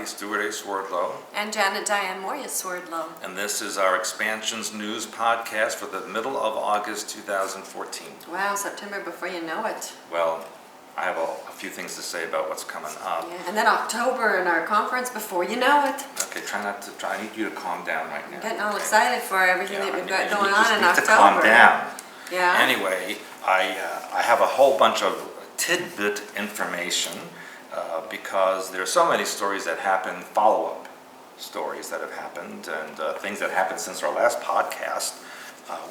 everybody. Stewart A. Swerdlow. And Janet Swerdlow. And this is our Expansions News podcast for the middle of August 2014. Wow, September before you know it. Well, I have a few things to say about what's coming up. Yeah, and then October and our conference before you know it. Okay, I need you to calm down right now. I'm getting all excited for everything that we've got going you on just in need October. to calm down. Yeah. Anyway, I have a whole bunch of tidbit information because there are so many stories that happen, follow-up stories that have happened, and things that happened since our last podcast,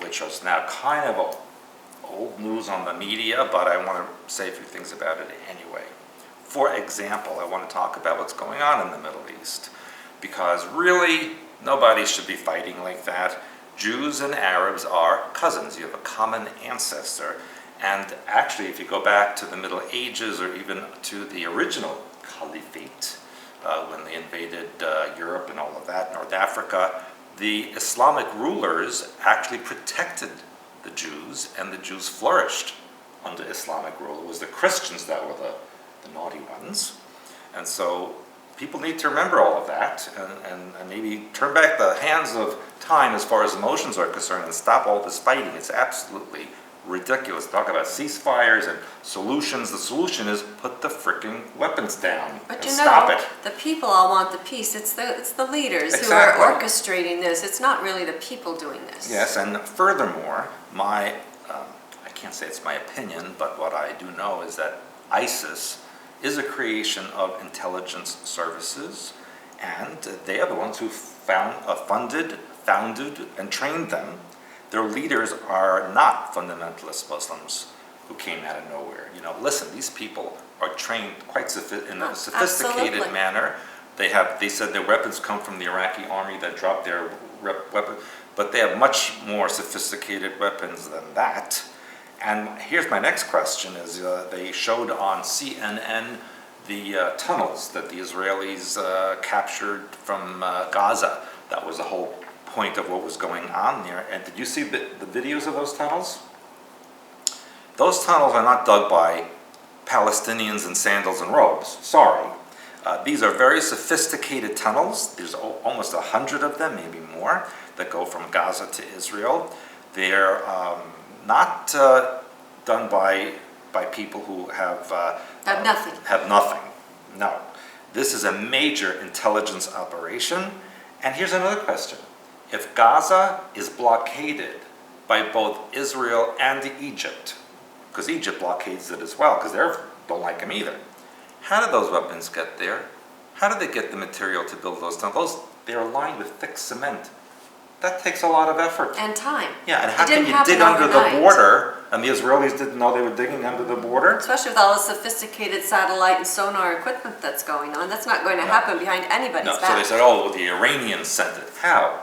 which is now kind of old news on the media, but I want to say a few things about it anyway. For example, I want to talk about what's going on in the Middle East, because really nobody should be fighting like that. Jews and Arabs are cousins. You have a common ancestor. And actually, if you go back to the Middle Ages or even to the original Caliphate, when they invaded Europe and all of that, North Africa, the Islamic rulers actually protected the Jews, and the Jews flourished under Islamic rule. It was the Christians that were the naughty ones. And so people need to remember all of that and maybe turn back the hands of time as far as emotions are concerned and stop all this fighting. It's absolutely ridiculous. Talk about ceasefires and solutions. The solution is put the freaking weapons down and stop it. The people all want the peace. It's the leaders Exactly. who are orchestrating this. It's not really the people doing this. Yes, and furthermore, I can't say it's my opinion, but what I do know is that ISIS is a creation of intelligence services, and they are the ones who founded, and trained them. Their leaders are not fundamentalist Muslims who came out of nowhere. Listen, these people are trained quite in a sophisticated Absolutely. manner. They said their weapons come from the Iraqi army that dropped their weapons, but they have much more sophisticated weapons than that. And here's my next question: is they showed on CNN the tunnels that the Israelis captured from Gaza. That was the whole point of what was going on there. And did you see the videos of those tunnels? Those tunnels are not dug by Palestinians in sandals and robes. Sorry. These are very sophisticated tunnels. There's almost 100 of them, maybe more, that go from Gaza to Israel. They're not done by people who have nothing. Have nothing. No. This is a major intelligence operation. And here's another question. If Gaza is blockaded by both Israel and Egypt, because Egypt blockades it as well, because they don't like them either, how did those weapons get there? How did they get the material to build those tunnels? They're lined with thick cement. That takes a lot of effort. And time. Yeah, and how can you dig under the border, and the Israelis didn't know they were digging under the border? Especially with all the sophisticated satellite and sonar equipment that's going on. That's not going to happen behind anybody's back. So they said, oh, well, the Iranians sent it. How?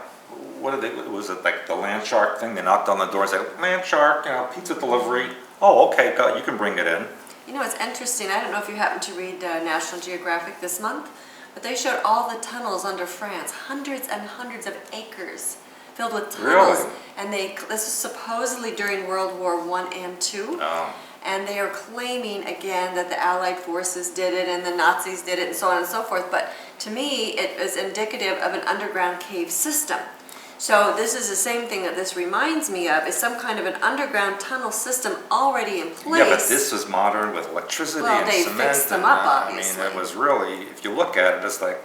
Was it like the land shark thing? They knocked on the door and said, land shark, pizza delivery. Oh, okay, you can bring it in. It's interesting. I don't know if you happened to read National Geographic this month, but they showed all the tunnels under France, hundreds and hundreds of acres filled with tunnels. Really? And this was supposedly during World War I and II. Oh. And they are claiming again that the Allied forces did it and the Nazis did it and so on and so forth. But to me, it was indicative of an underground cave system. So this is the same thing that this reminds me of, is some kind of an underground tunnel system already in place. Yeah, but this was modern with electricity and they cement. fixed them up, obviously. It was really, if you look at it, it's like,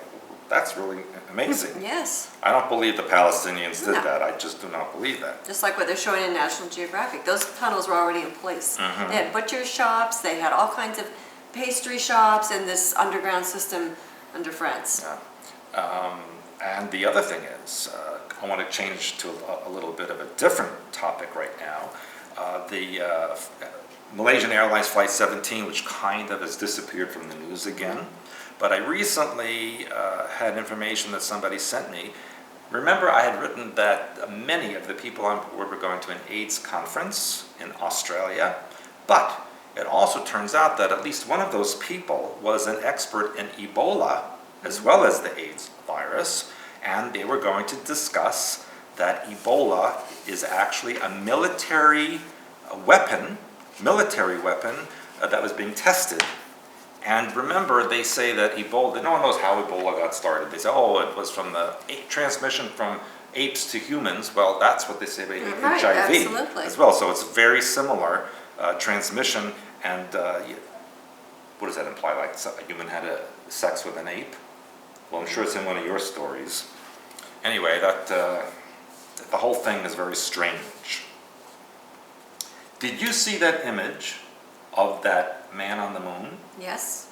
that's really amazing. Yes. I don't believe the Palestinians did that. I just do not believe that. Just like what they're showing in National Geographic. Those tunnels were already in place. Mm-hmm. They had butcher shops, they had all kinds of pastry shops in this underground system under France. Yeah. And the other thing is, I want to change to a little bit of a different topic right now. The Malaysian Airlines Flight 17, which kind of has disappeared from the news again. But I recently had information that somebody sent me. Remember, I had written that many of the people on board were going to an AIDS conference in Australia. But it also turns out that at least one of those people was an expert in Ebola, as well as the AIDS virus. And they were going to discuss that Ebola is actually a military weapon that was being tested, And remember, they say that Ebola, no one knows how Ebola got started. They say, oh, it was from the transmission from apes to humans. Well, that's what they say about Right, HIV absolutely. as well. So it's very similar transmission. And what does that imply? Like a human had sex with an ape? Well, I'm sure it's in one of your stories. Anyway, that the whole thing is very strange. Did you see that image of that man on the moon? Yes.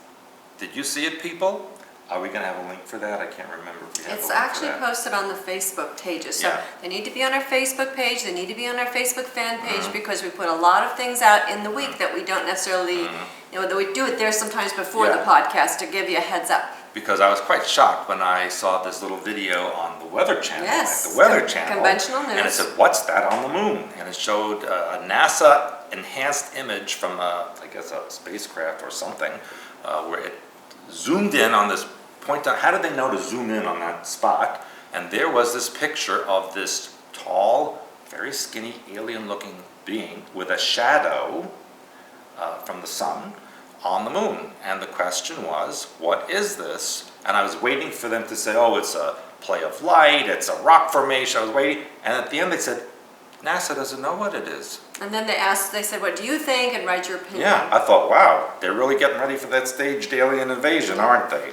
Did you see it, people? Are we going to have a link for that? I can't remember if we have It's a link actually for that. posted on the Facebook pages. So Yeah. they need to be on our Facebook page. They need to be on our Facebook fan page because we put a lot of things out in the week that we don't necessarily, that we do it there sometimes before the Yeah. podcast to give you a heads up. Because I was quite shocked when I saw this little video on the Weather Channel. Yes, Like the Weather Channel. conventional news. And it said, what's that on the moon? And it showed a NASA enhanced image from, I guess, a spacecraft or something, where it zoomed in on this point. How did they know to zoom in on that spot? And there was this picture of this tall, very skinny, alien-looking being with a shadow from the sun on the moon. And the question was, what is this? And I was waiting for them to say, oh, it's a play of light, it's a rock formation. I was waiting, and at the end they said, NASA doesn't know what it is. And then they said, what do you think? And write your opinion. Yeah, I thought, wow, they're really getting ready for that staged alien invasion, aren't they?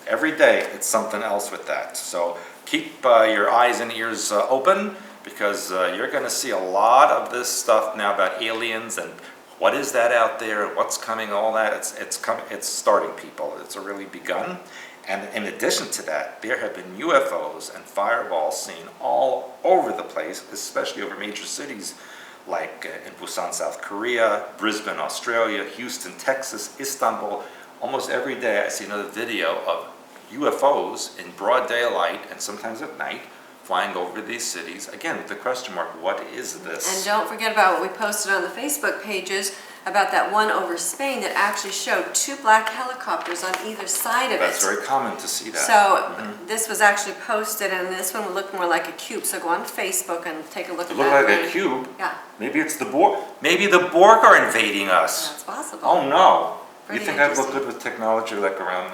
Every day it's something else with that. So keep your eyes and ears open, because you're going to see a lot of this stuff now about aliens and what is that out there, what's coming, all that. It's starting, people. It's already begun. And in addition to that, there have been UFOs and fireballs seen all over the place, especially over major cities like in Busan, South Korea, Brisbane, Australia, Houston, Texas, Istanbul. Almost every day I see another video of UFOs in broad daylight and sometimes at night flying over these cities. Again, with the question mark, what is this? And don't forget about what we posted on the Facebook pages about that one over Spain that actually showed 2 black helicopters on either side of That's it. very common to see that. So this was actually posted, and this one would look more like a cube. So go on Facebook and take a look It at looked that. like a cube. Yeah, Maybe it's the Borg. Maybe the Borg are invading us. that's possible. Oh no! Pretty You think I'd look interesting. good with technology like around,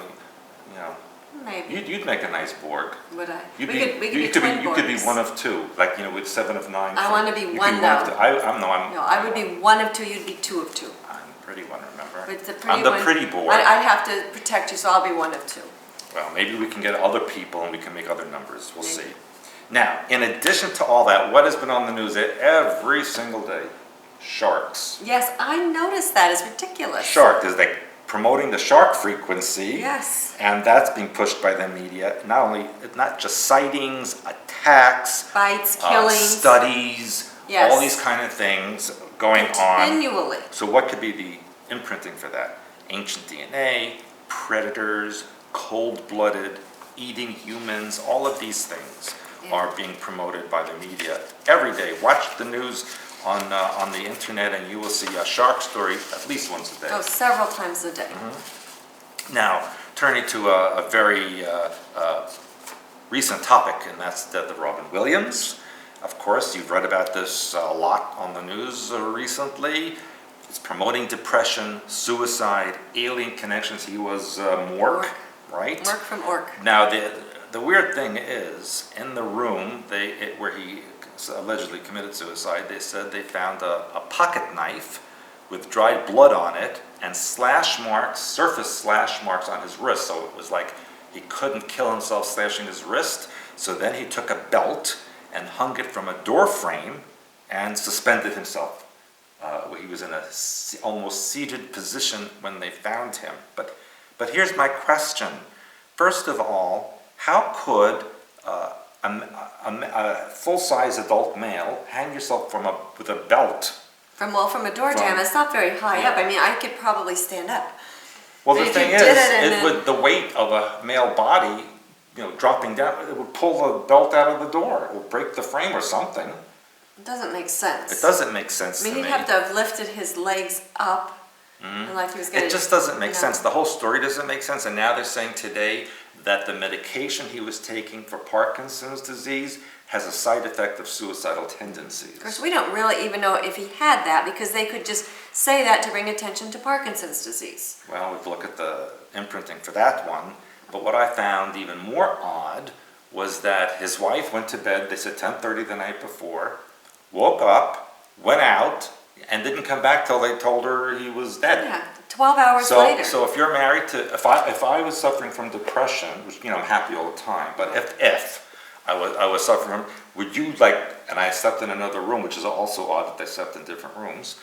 Maybe. you'd make a nice Borg. Would I? You'd We could be you twin could be Borgs. one of two, like with 7 of 9. I want to be You'd one, of though. two. I'm No, I would be one of 2, you'd be 2 of 2. I'm the pretty one, remember? But the pretty I'm the one- pretty Borg. I'd have to protect you, so I'll be 1 of 2. Well, maybe we can get other people and we can make other numbers. We'll Maybe. see. Now, in addition to all that, what has been on the news every single day? Sharks. Yes, I noticed that. It's ridiculous. Shark is like promoting the shark frequency. Yes. And that's being pushed by the media. Not just sightings, attacks, Bites, killings. studies, Yes. all these kind of things going on. Continually. So what could be the imprinting for that? Ancient DNA, predators, cold-blooded, eating humans, all of these things are being promoted by the media every day. Watch the news on the internet and you will see a shark story at least once a day. Oh, several times a day. Now, turning to a very recent topic, and that's the Robin Williams. Of course, you've read about this a lot on the news recently. It's promoting depression, suicide, alien connections. He was Mork, right? Work from Orc. Now, the weird thing is, in the room where he allegedly committed suicide, they said they found a pocket knife with dried blood on it and surface slash marks on his wrist. So it was like he couldn't kill himself slashing his wrist. So then he took a belt and hung it from a door frame and suspended himself. He was in a almost seated position when they found him. But here's my question. First of all, how could a full-size adult male hang yourself with a belt? From a door jam. It's not very high up. I mean, I could probably stand up. Well, But the if you thing is, did it and then- would the weight of a male body, dropping down, it would pull the belt out of the door. It would break the frame or something. It doesn't make sense. It doesn't make sense I mean, to he'd me. have to have lifted his legs up. And like he was going It just doesn't make sense. The whole story doesn't make sense. And now they're saying today that the medication he was taking for Parkinson's disease has a side effect of suicidal tendencies. Of course, we don't really even know if he had that because they could just say that to bring attention to Parkinson's disease. Well, we've looked at the imprinting for that one, but what I found even more odd was that his wife went to bed, they said 10:30 the night before, woke up, went out, and didn't come back till they told her he was dead. Yeah, 12 hours later. So if you're married to, if I was suffering from depression, which, I'm happy all the time, but if I was suffering, would you and I slept in another room, which is also odd that they slept in different rooms,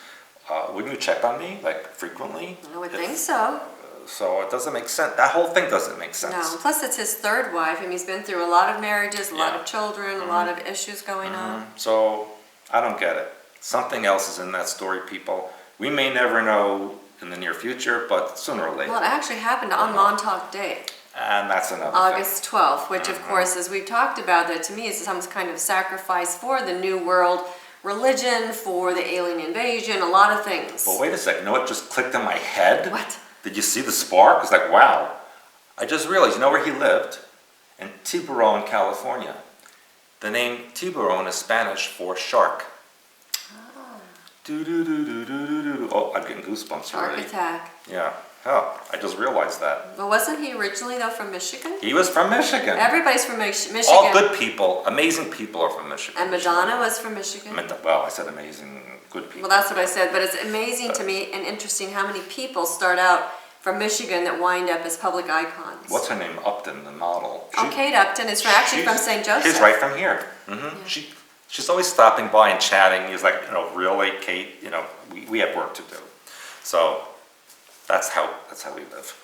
wouldn't you check on me, frequently? I would think so. So it doesn't make sense. That whole thing doesn't make sense. No, plus it's his third wife, and he's been through a lot of marriages, a lot Yeah. of children, a lot of issues going on. So I don't get it. Something else is in that story, people. We may never know in the near future, but sooner or later. Well, it actually happened on Montauk Day, And that's another August 12th, which of course, as we've talked about, that to me is some kind of sacrifice for the New World religion, for the alien invasion, a lot of things. But wait a second, you know what just clicked in my head? What? Did you see the spark? It's like, wow. I just realized, you know where he lived? In Tiburon, California. The name Tiburon is Spanish for shark. Oh, I'm getting goosebumps Shark already. attack. Yeah. Oh, I just realized that. Well, wasn't he originally, though, from Michigan? He was from Michigan. Everybody's from Michigan. All good people, amazing people are from Michigan. And Madonna was from Michigan. Well, I said amazing, good people. Well, that's what I said, but it's amazing to me and interesting how many people start out from Michigan that wind up as public icons. What's her name? Upton, the model. Kate Upton is actually from St. Joseph. She's right from here. Yeah. She's always stopping by and chatting. He's like, really, Kate? We have work to do. So that's how we live.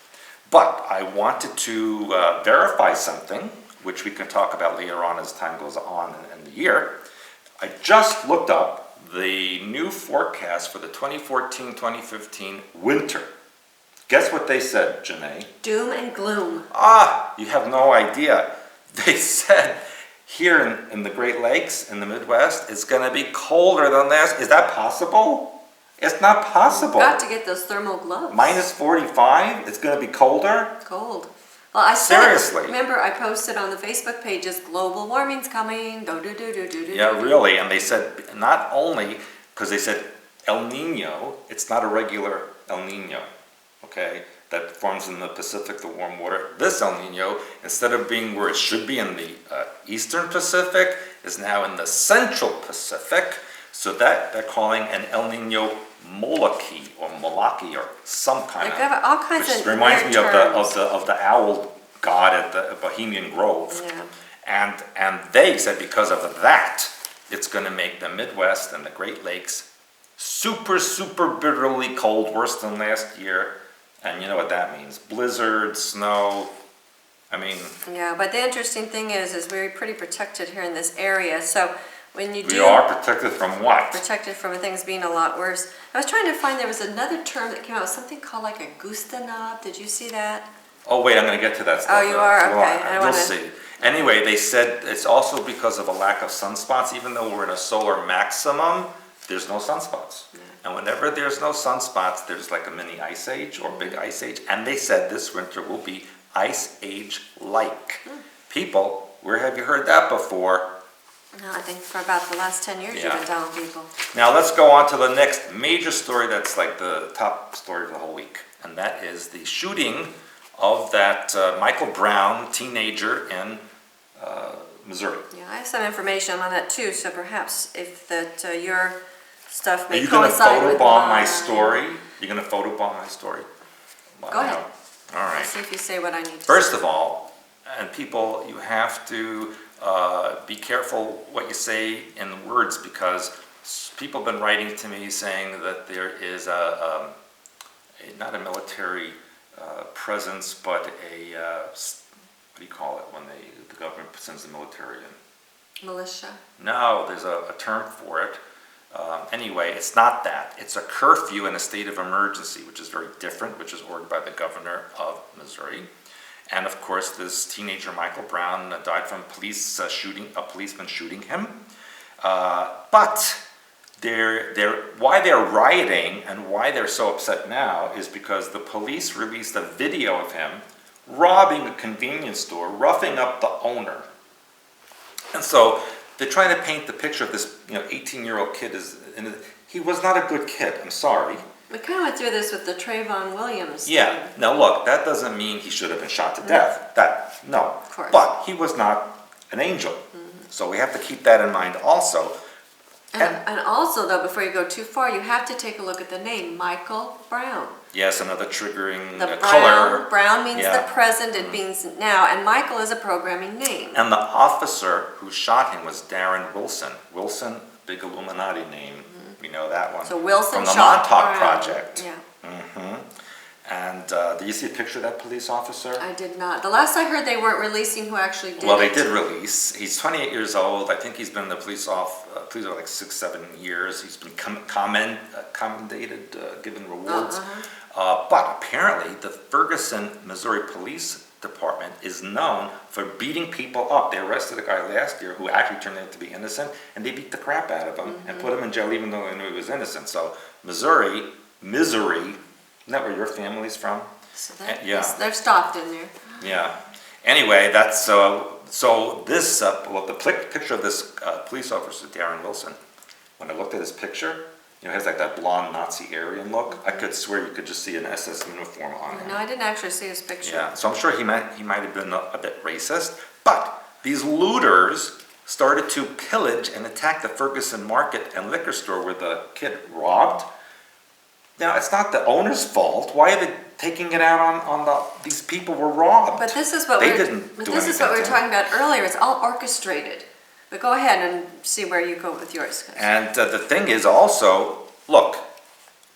But I wanted to verify something, which we can talk about later on as time goes on in the year. I just looked up the new forecast for the 2014-2015 winter. Guess what they said, Janae? Doom and gloom. You have no idea. They said here in the Great Lakes, in the Midwest, it's going to be colder than last. Is that possible? It's not possible. Got to get those thermal gloves. Minus 45? It's going to be colder? Cold. Well, I said, Seriously. Remember, I posted on the Facebook pages, global warming's coming. Yeah, really. And they said not only, because they said El Nino, it's not a regular El Nino, okay, that forms in the Pacific, the warm water. This El Nino, instead of being where it should be in the Eastern Pacific, is now in the Central Pacific. So that they're calling an El Nino Molaki or some kind Like, of. all kinds which of reminds me weird terms. of the owl god at the Bohemian Grove. Yeah. And they said because of that, it's going to make the Midwest and the Great Lakes super, super bitterly cold, worse than last year. And you know what that means. Blizzard, snow, I mean... Yeah, but the interesting thing is we're pretty protected here in this area. So when you We are protected from what? Protected from things being a lot worse. I was trying to find, there was another term that came out, something called like a goostanab. Did you see that? Oh wait, I'm going to get to that stuff. Oh, you are? Okay. You'll see. Anyway, they said it's also because of a lack of sunspots. Even though we're in a solar maximum, there's no sunspots. Yeah. And whenever there's no sunspots, there's like a mini ice age or big ice age. And they said this winter will be ice age-like. People, where have you heard that before? No, I think for about the last 10 years you've been telling people. Now let's go on to the next major story that's like the top story of the whole week. And that is the shooting of that Michael Brown teenager in Missouri. Yeah, I have some information on that too, so perhaps if your stuff may Are you going to coincide with photobomb my mine. story? You're going to photobomb my story? Wow. Go ahead. All right. See if you say what I need to First say. of all, and people, you have to be careful what you say in words because people have been writing to me saying that there is not a military presence, but a, what do you call it when the government sends the military in? Militia. No, there's a term for it. Anyway, it's not that. It's a curfew in a state of emergency, which is very different, which is ordered by the governor of Missouri. And of course, this teenager, Michael Brown, died from a policeman shooting him. But why they're rioting and why they're so upset now is because the police released a video of him robbing a convenience store, roughing up the owner. And so They try to paint the picture of this, 18-year-old kid he was not a good kid. I'm sorry. We kind of went through this with the Trayvon Williams. Yeah. Now look, that doesn't mean he should have been shot to death. No. Of course. But he was not an angel. So we have to keep that in mind also. And also, though, before you go too far, you have to take a look at the name, Michael Brown. Yes, another triggering The color. Brown means Yeah. the present, it means now, and Michael is a programming name. And the officer who shot him was Darren Wilson. Wilson, big Illuminati name. We know that one. So Wilson from the shot Montauk Brown. Project. Yeah. And do you see a picture of that police officer? I did not. The last I heard, they weren't releasing who actually did Well, it. they did release. He's 28 years old. I think he's been in the police for like 6-7 years. He's been commendated, given rewards. But apparently, the Ferguson, Missouri Police Department is known for beating people up. They arrested a guy last year who actually turned out to be innocent, and they beat the crap out of him and put him in jail even though they knew he was innocent. So Missouri, isn't that where your family's from? So Yeah. they're stopped in there. Yeah. Anyway, that's so this the picture of this police officer, Darren Wilson. When I looked at his picture, he has like that blonde Nazi Aryan look. I could swear you could just see an SS uniform on him. No, I didn't actually see his picture. Yeah. So I'm sure he might have been a bit racist, but these looters started to pillage and attack the Ferguson Market and liquor store where the kid robbed. Now, it's not the owner's fault. Why are they taking it out on these people were robbed? But this is what They we didn't But do this is what we were anything to talking about earlier. It's all orchestrated. But go ahead and see where you go with yours. And the thing is also, look,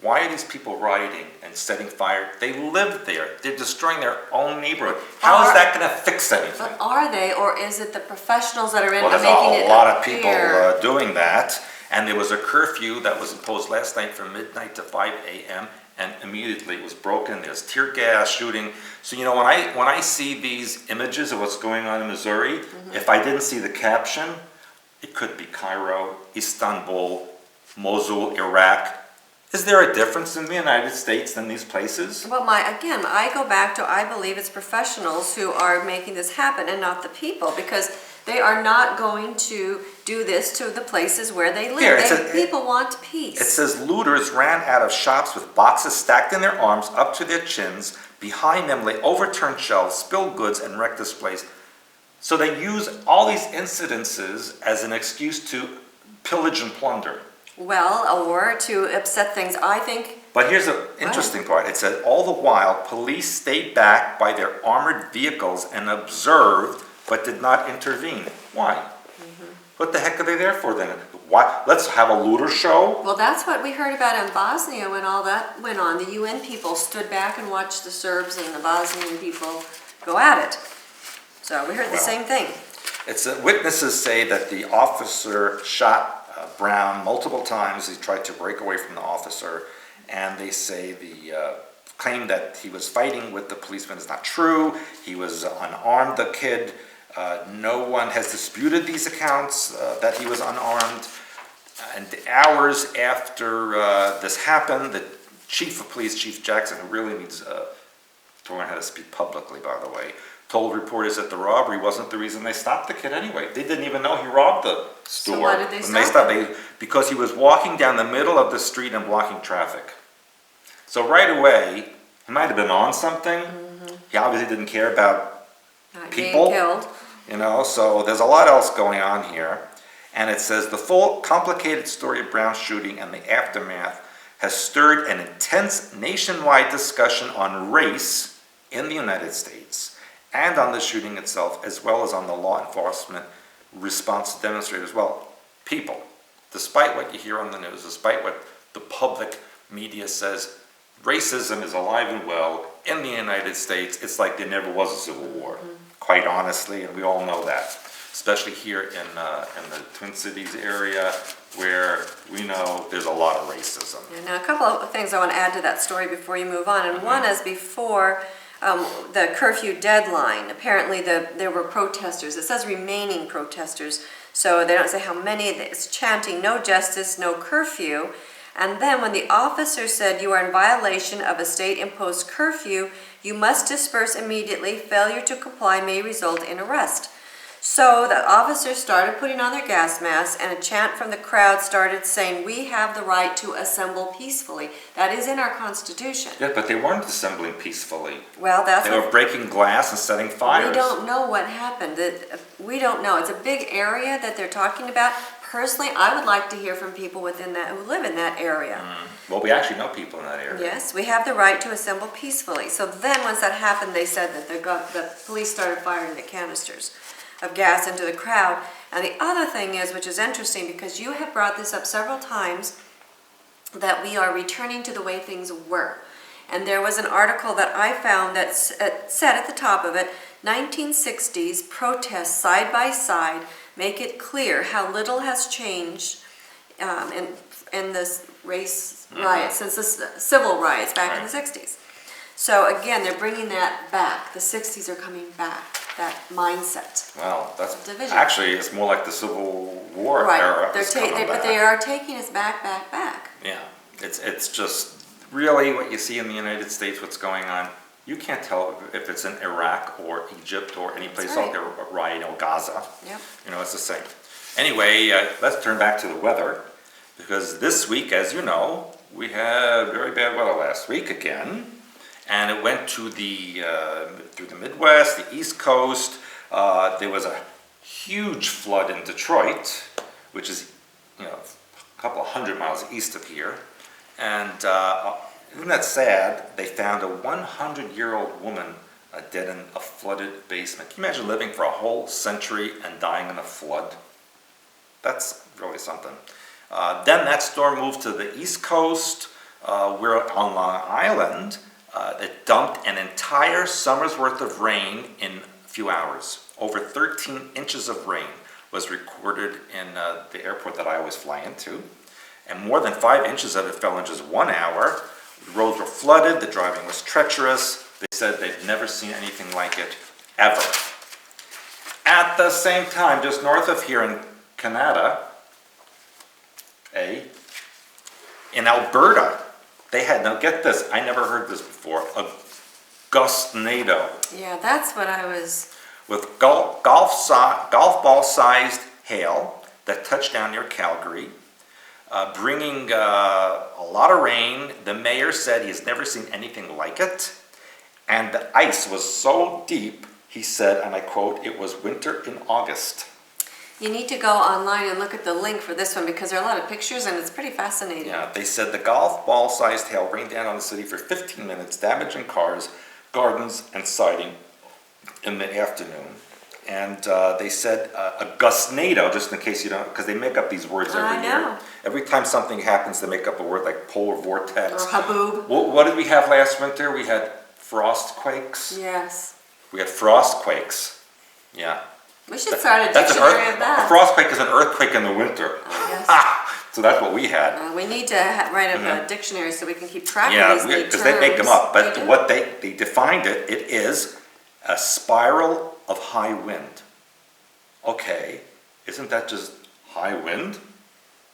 why are these people rioting and setting fire? They live there. They're destroying their own neighborhood. How is that going to fix anything? But are they, or is it the professionals that are in Well, there's making it a lot of people appear? doing that. And there was a curfew that was imposed last night from midnight to 5 a.m. and immediately it was broken. There's tear gas shooting. So when I see these images of what's going on in Missouri, if I didn't see the caption, it could be Cairo, Istanbul, Mosul, Iraq. Is there a difference in the United States than these places? Well, I go back to, I believe it's professionals who are making this happen and not the people, because they are not going to do this to the places where they live. People want peace. It says looters ran out of shops with boxes stacked in their arms up to their chins. Behind them lay overturned shelves, spilled goods, and wrecked displays. So they use all these incidences as an excuse to pillage and plunder. Well, or to upset things, I think. But here's the interesting part. It said, all the while, police stayed back by their armored vehicles and observed, but did not intervene. Why? What the heck are they there for then? Why? Let's have a looter show? Well, that's what we heard about in Bosnia when all that went on. The UN people stood back and watched the Serbs and the Bosnian people go at it. So we heard the same thing. Witnesses say that the officer shot Brown multiple times. He tried to break away from the officer, and they say the claim that he was fighting with the policeman is not true. He was unarmed, the kid. No one has disputed these accounts that he was unarmed. And hours after this happened, the chief of police, Chief Jackson, who really needs to learn how to speak publicly, by the way, told reporters that the robbery wasn't the reason they stopped the kid anyway. They didn't even know he robbed the store. So why did they stop him? Because he was walking down the middle of the street and blocking traffic. So right away, he might have been on something. He obviously didn't care about Not people. being killed. So there's a lot else going on here. And it says the full complicated story of Brown's shooting and the aftermath has stirred an intense nationwide discussion on race in the United States and on the shooting itself, as well as on the law enforcement response to demonstrators. Well, people, despite what you hear on the news, despite what the public media says, racism is alive and well in the United States. It's like there never was a civil war, quite honestly, and we all know that, especially here in the Twin Cities area, where we know there's a lot of racism. Yeah, now, a couple of things I want to add to that story before you move on. And one is before the curfew deadline. Apparently there were protesters. It says remaining protesters, so they don't say how many. It's chanting, no justice, no curfew. And then when the officer said you are in violation of a state-imposed curfew, you must disperse immediately. Failure to comply may result in arrest. So the officers started putting on their gas masks, and a chant from the crowd started saying, "We have the right to assemble peacefully." That is in our Constitution. Yeah, but they weren't assembling peacefully. Well, that's They were breaking glass and setting fires. we don't know what happened. We don't know. It's a big area that they're talking about. Personally, I would like to hear from people within that who live in that area. Well, we actually know people in that area. Yes, we have the right to assemble peacefully. So then, once that happened, they said that the police started firing the canisters of gas into the crowd. And the other thing is, which is interesting, because you have brought this up several times, that we are returning to the way things were. And there was an article that I found that said at the top of it, 1960s protests side by side make it clear how little has changed in this race riot, since the civil riots back in the 60s. So again, they're bringing that back. The 60s are coming back, that mindset. Well, that's Division. actually, it's more like the Civil War Right, era. but they are taking us back. Yeah, it's just really what you see in the United States, what's going on. You can't tell if it's in Iraq or Egypt or any place out there, right, or Gaza. Yep. You know, it's the same. Anyway, let's turn back to the weather, because this week, as you know, we had very bad weather last week again, and it went to through the Midwest, the East Coast. There was a huge flood in Detroit, which is, you know, a couple of 100 miles east of here, and isn't that sad? They found a 100-year-old woman dead in a flooded basement. Can you imagine living for a whole century and dying in a flood? That's really something. Then that storm moved to the East Coast. We're on Long Island. It dumped an entire summer's worth of rain in a few hours. Over 13 inches of rain was recorded in the airport that I always fly into. And more than 5 inches of it fell in just 1 hour. The roads were flooded, the driving was treacherous. They said they've never seen anything like it, ever. At the same time, just north of here in Canada, in Alberta, they had, now get this, I never heard this before, a gustnado. Yeah, that's what I was... With golf ball-sized hail that touched down near Calgary, bringing a lot of rain. The mayor said he's never seen anything like it. And the ice was so deep, he said, and I quote, "It was winter in August." You need to go online and look at the link for this one, because there are a lot of pictures and it's pretty fascinating. Yeah, they said the golf ball-sized hail rained down on the city for 15 minutes, damaging cars, gardens, and siding in the afternoon. And they said a gustnado, just in case you don't, because they make up these words every year. Every time something happens, they make up a word like polar vortex. Or haboob. What did we have last winter? We had frost quakes. Yes. We had frost quakes. Yeah. We should start a dictionary of that. A frost quake is an earthquake in the winter. Yes. So that's what we had. We need to write a dictionary so we can keep track of these because they make them up. But what they defined it is a spiral of high wind. Okay, isn't that just high wind?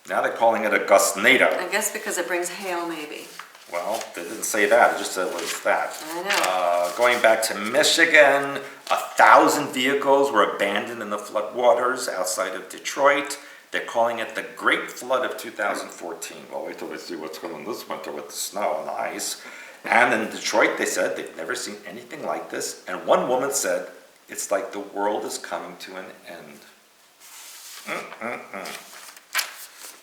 Now they're calling it a gustnado. I guess because it brings hail, maybe. Well, they didn't say that, it just said it was that. I know. Going back to Michigan, 1,000 vehicles were abandoned in the floodwaters outside of Detroit. They're calling it the Great Flood of 2014. Well, wait till we see what's going on this winter with the snow and the ice. And in Detroit, they said they've never seen anything like this. And one woman said, it's like the world is coming to an end.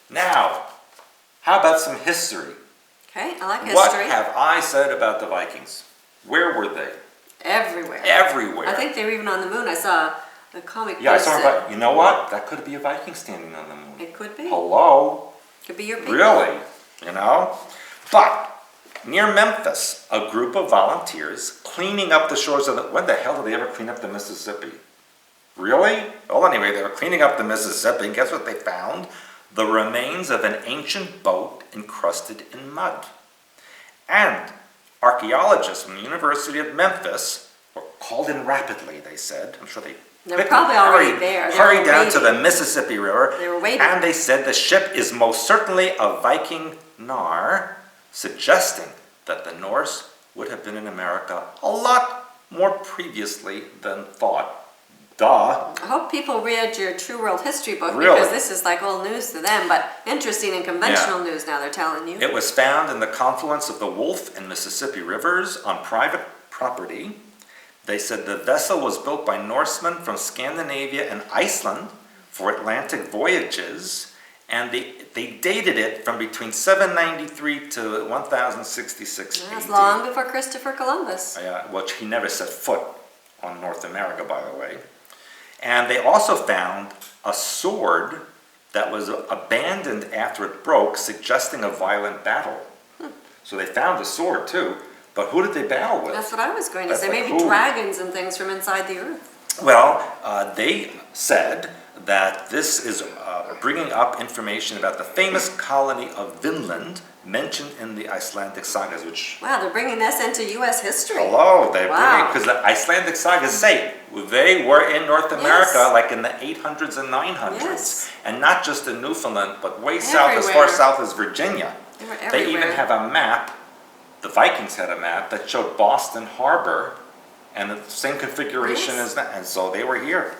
Now, how about some history? Okay, I like history. What have I said about the Vikings? Where were they? Everywhere. Everywhere. I think they were even on the moon. I saw the comic. Yeah, I saw about, you know what? That could be a Viking standing on the moon. It could be. Hello? Could be your people. Really? You know? But near Memphis, a group of volunteers cleaning up the shores of the... When the hell did they ever clean up the Mississippi? Really? Well, anyway, they were cleaning up the Mississippi, and guess what they found? The remains of an ancient boat encrusted in mud. And archaeologists from the University of Memphis were called in rapidly, they said. I'm sure they were probably already there. Hurried down to the Mississippi River. They were waiting. And they said the ship is most certainly a Viking nar, suggesting that the Norse would have been in America a lot more previously than thought. Duh. I hope people read your True World History book Really? because this is like old news to them, but interesting and conventional news now they're telling you. It was found in the confluence of the Wolf and Mississippi rivers on private property. They said the vessel was built by Norsemen from Scandinavia and Iceland for Atlantic voyages, and they dated it from between 793 to 1066 That's AD. long before Christopher Columbus. Which he never set foot on North America, by the way. And they also found a sword that was abandoned after it broke, suggesting a violent battle. So they found a sword too, but who did they battle with? That's what I was going to That's say. like Maybe who? dragons and things from inside the earth. Well, they said that this is bringing up information about the famous colony of Vinland mentioned in the Icelandic sagas, which... Wow, they're bringing this into U.S. history. Hello, they're Wow. bringing... Because the Icelandic sagas say they were in North America Yes. like in the 800s and 900s. Yes. And not just in Newfoundland, but way south, as Everywhere. far south as Virginia. They were They even everywhere. have a map, the Vikings had a map, that showed Boston Harbor and the same configuration Yes. as that. And so they were here.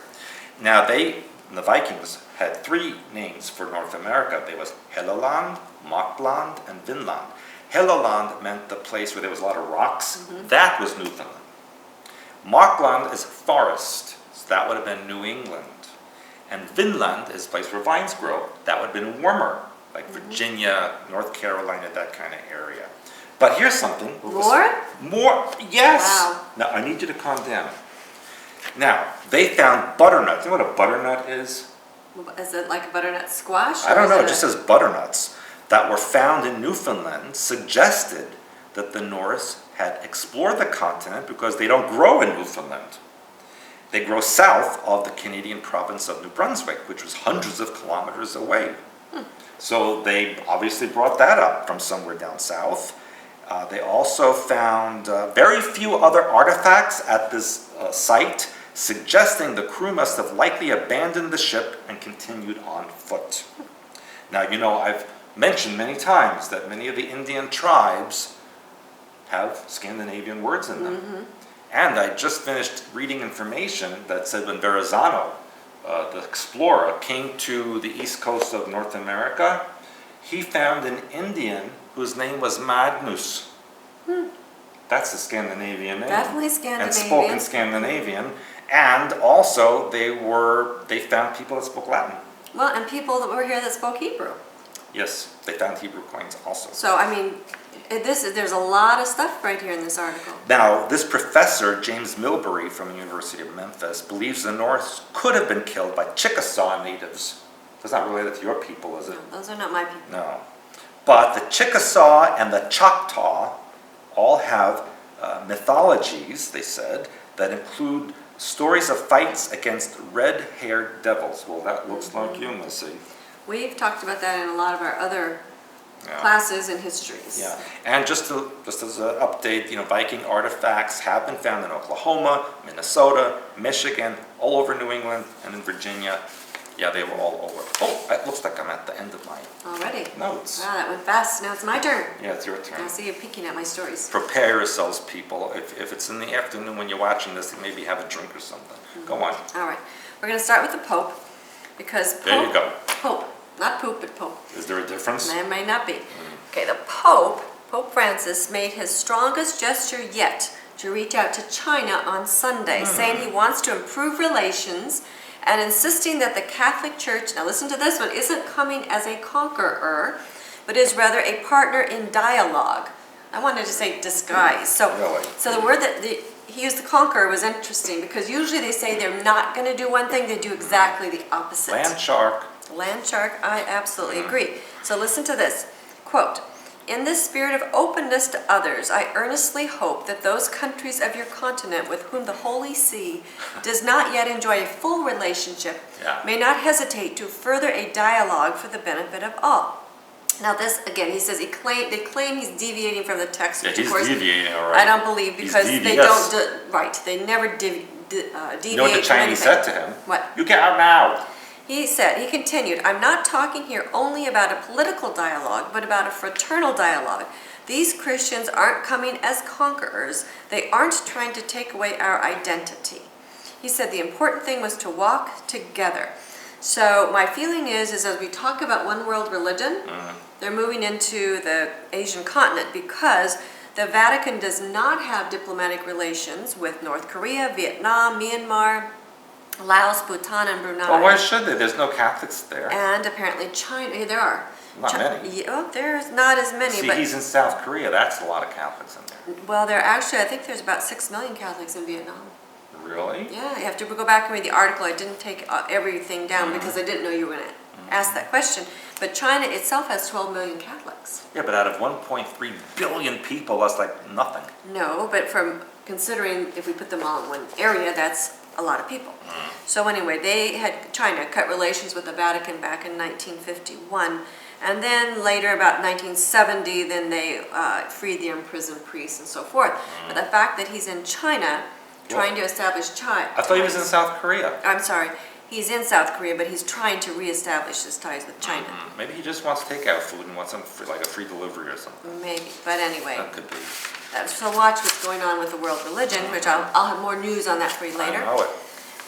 Now the Vikings had three names for North America. There was Helluland, Mockland, and Vinland. Helluland meant the place where there was a lot of rocks. That was Newfoundland. Mockland is forest, so that would have been New England. And Vinland is a place where vines grow. That would have been warmer, like Virginia, North Carolina, that kind of area. But here's something. More? Yes! Wow. Now, I need you to calm down. Now, they found butternuts. You know what a butternut is? Is it like a butternut squash? I don't or know, is it just says butternuts that were found in Newfoundland suggested that the Norse had explored the continent because they don't grow in Newfoundland. They grow south of the Canadian province of New Brunswick, which was hundreds of kilometers away. So they obviously brought that up from somewhere down south. They also found very few other artifacts at this site, suggesting the crew must have likely abandoned the ship and continued on foot. Now, you know, I've mentioned many times that many of the Indian tribes have Scandinavian words in them. And I just finished reading information that said when Verrazano, the explorer, came to the east coast of North America, he found an Indian whose name was Magnus. That's a Scandinavian name. Definitely Scandinavian. And spoken Scandinavian. And also they found people that spoke Latin. Well, and people that were here that spoke Hebrew. Yes, they found Hebrew coins also. So, I mean, there's a lot of stuff right here in this article. Now, this professor, James Milbury from the University of Memphis, believes the Norse could have been killed by Chickasaw natives. That's not related to your people, is it? No, those are not my people. No. But the Chickasaw and the Choctaw all have mythologies, they said, that include stories of fights against red-haired devils. Well, that looks like you, Missy. We've talked about that in a lot of our other Yeah. classes and histories. Yeah, and just as an update, you know, Viking artifacts have been found in Oklahoma, Minnesota, Michigan, all over New England, and in Virginia. Yeah, they were all over. Oh, it looks like I'm at the end of my Already? notes. Wow, that went fast. Now it's my turn. Yeah, it's your I turn. see you peeking at my stories. Prepare yourselves, people. If it's in the afternoon when you're watching this, maybe have a drink or something. Go on. All right. We're going to start with the Pope because Pope... There you go. Pope. Not poop, but Pope. Is there a difference? There may not be. Okay, the Pope, Pope Francis, made his strongest gesture yet to reach out to China on Sunday, saying he wants to improve relations and insisting that the Catholic Church, now listen to this one, isn't coming as a conqueror, but is rather a partner in dialogue. I wanted to say disguise. Really? So the word that he used, the conqueror, was interesting because usually they say they're not going to do one thing, they do exactly the opposite. Land shark. Land shark, I absolutely agree. So listen to this, quote, "In this spirit of openness to others, I earnestly hope that those countries of your continent with whom the Holy See does not yet enjoy a full relationship may not hesitate to further a dialogue for the benefit of all." Now this, again, he says, they claim he's deviating from the text, Yeah, which he's of course deviating, all right. I don't believe because He's they devious. don't, they never deviate You know what the from Chinese anything. said to him? What? You get out now. He continued, "I'm not talking here only about a political dialogue, but about a fraternal dialogue. These Christians aren't coming as conquerors. They aren't trying to take away our identity." He said the important thing was to walk together. So my feeling is as we talk about one world religion, they're moving into the Asian continent because the Vatican does not have diplomatic relations with North Korea, Vietnam, Myanmar, Laos, Bhutan, and Brunei. Well, why should they? There's no Catholics there. And apparently China, there are. Not many. Yeah, well, there's not as many. See, but he's in South Korea. That's a lot of Catholics in there. well, there actually, I think there's about 6 million Catholics in Vietnam. Really? Yeah, you have to go back and read the article. I didn't take everything down because I didn't know you were going to ask that question. But China itself has 12 million Catholics. Yeah, but out of 1.3 billion people, that's like nothing. No, but from considering if we put them all in one area, that's a lot of people. So anyway, China cut relations with the Vatican back in 1951. And then later, about 1970, then they freed the imprisoned priests and so forth. But the fact that he's in China, trying to establish China. I thought he was in South Korea. I'm sorry, he's in South Korea, but he's trying to reestablish his ties with China. Maybe he just wants takeout food and wants some like a free delivery or something. Maybe, but anyway. That could be. So watch what's going on with the world religion, which I'll have more news on that for you later. I know it.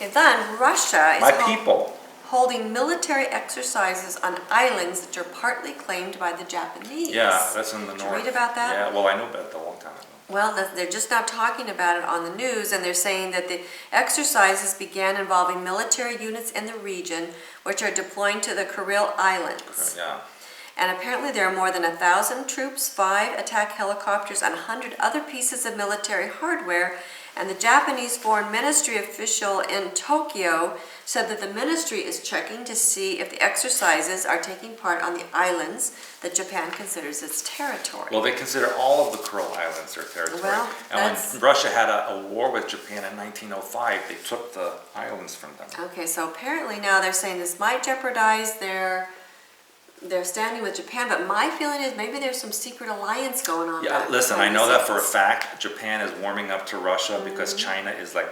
And then Russia is My people. holding military exercises on islands that are partly claimed by the Japanese. Yeah, that's in the Did north. you read about that? Yeah, well, I know about that a long time ago. Well, they're just now talking about it on the news, and they're saying that the exercises began involving military units in the region, which are deploying to the Kuril Islands. Yeah. And apparently there are more than 1,000 troops, 5 attack helicopters, and 100 other pieces of military hardware. And the Japanese Foreign Ministry official in Tokyo said that the ministry is checking to see if the exercises are taking part on the islands that Japan considers its territory. Well, they consider all of the Kuril Islands their territory. Well, and when Russia had a war with Japan in 1905, they took the islands from them. Okay, so apparently now they're saying this might jeopardize their standing with Japan, but my feeling is maybe there's some secret alliance going on. Yeah, listen, I know that for a fact. Japan is warming up to Russia because China is like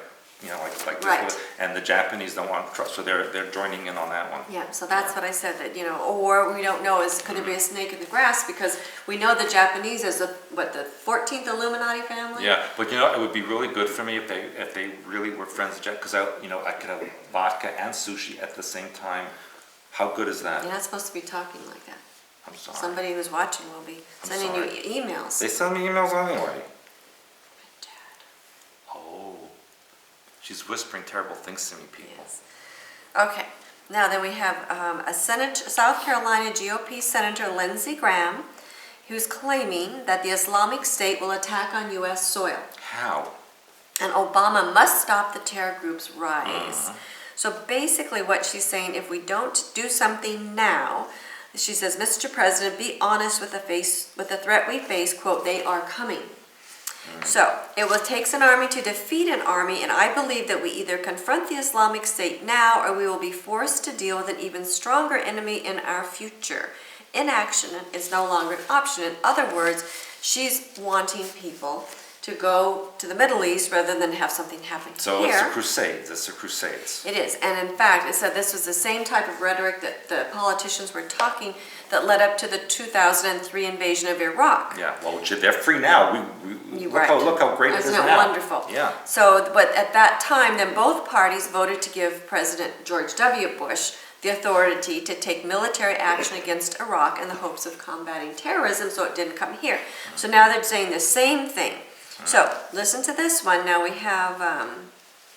Right. and the Japanese don't want trust, so they're joining in on that one. Yeah, so that's what I said, that, or we don't know, could there be a snake in the grass, because we know the Japanese is the 14th Illuminati family? Yeah, but it would be really good for me if they really were friends with Japan, because I could have vodka and sushi at the same time. How good is that? You're not supposed to be talking like that. I'm sorry. Somebody who's watching will be sending you emails. They send me emails anyway. Dad. Oh, she's whispering terrible things to me, people. Yes. Okay, now then we have a South Carolina GOP Senator Lindsey Graham, who's claiming that the Islamic State will attack on U.S. soil. How? And Obama must stop the terror group's rise. So basically what she's saying, if we don't do something now, she says, Mr. President, be honest with the threat we face, quote, they are coming. So it takes an army to defeat an army, and I believe that we either confront the Islamic State now or we will be forced to deal with an even stronger enemy in our future. Inaction is no longer an option. In other words, she's wanting people to go to the Middle East rather than have something happen So here. it's the Crusades. It's the Crusades. It is, and in fact, it said this was the same type of rhetoric that the politicians were talking that led up to the 2003 invasion of Iraq. Yeah. Well, they're free now. Look how great it is now. Isn't it wonderful? Yeah. So, but at that time, then both parties voted to give President George W. Bush the authority to take military action against Iraq in the hopes of combating terrorism, so it didn't come here. So now they're saying the same thing. So listen to this one. Now we have,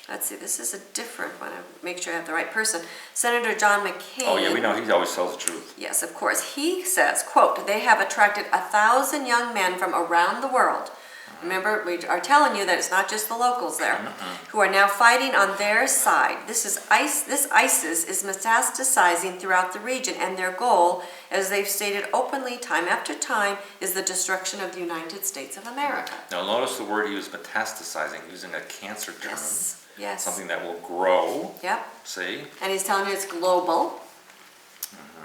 let's see, this is a different one. I'll make sure I have the right person. Senator John McCain. Oh yeah, we know he always tells the truth. Yes, of course. He says, quote, they have attracted 1,000 young men from around the world. Remember, we are telling you that it's not just the locals there, who are now fighting on their side. This ISIS is metastasizing throughout the region, and their goal, as they've stated openly time after time, is the destruction of the United States of America. Now notice the word he was metastasizing, using a cancer term. Yes. Something that will grow. Yep. See? And he's telling you it's global.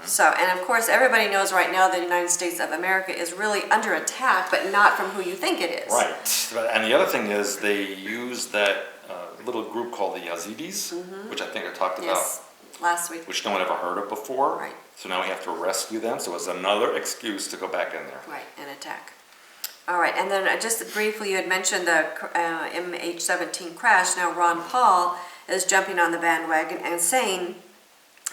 So, and of course, everybody knows right now that the United States of America is really under attack, but not from who you think it is. Right. And the other thing is they use that little group called the Yazidis, which I think I talked about last week. which no one ever heard of before. Right. So now we have to rescue them. So it's another excuse to go back in there. Right, and attack. All right, and then just briefly, you had mentioned the MH17 crash. Now, Ron Paul is jumping on the bandwagon and saying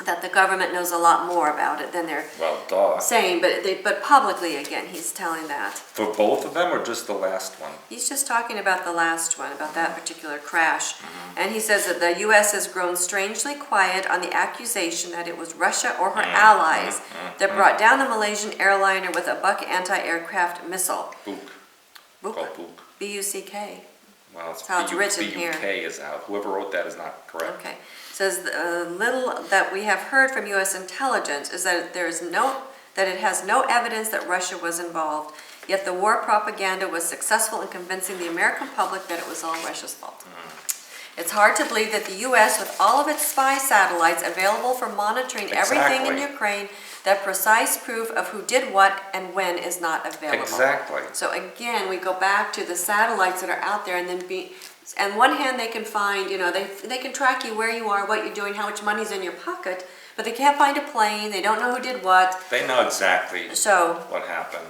that the government knows a lot more about it than they're Well, duh. saying, but publicly again, he's telling that. For both of them or just the last one? He's just talking about the last one, about that particular crash. And he says that the U.S. has grown strangely quiet on the accusation that it was Russia or her allies that brought down the Malaysian airliner with a Buk anti-aircraft missile. Book. Buk. Called Book. B-U-C-K. Well, it's That's how it's written here. B-U-K is out. Whoever wrote that is not correct. Okay. Says little that we have heard from U.S. intelligence is that it has no evidence that Russia was involved. Yet the war propaganda was successful in convincing the American public that it was all Russia's fault. It's hard to believe that the U.S., with all of its spy satellites available for monitoring everything in Ukraine, that precise proof of who did what and when is not available. Exactly. So again, we go back to the satellites that are out there, and then on one hand they can find, they can track you where you are, what you're doing, how much money's in your pocket, but they can't find a plane, they don't know who did what. They know exactly what happened.